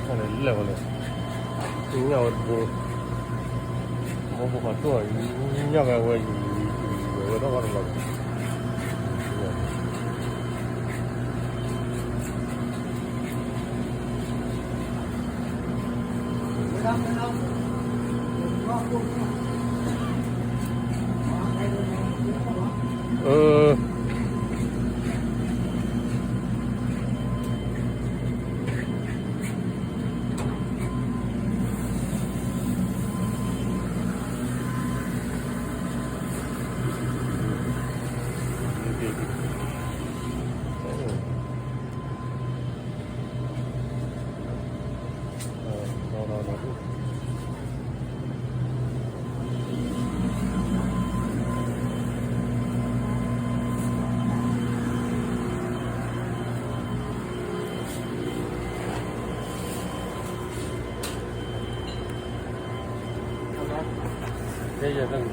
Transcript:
இல்லை போல இங்கே அவருக்கு 뭐가 또 인자가 왜 여러 가는 거야. Đây giờ đang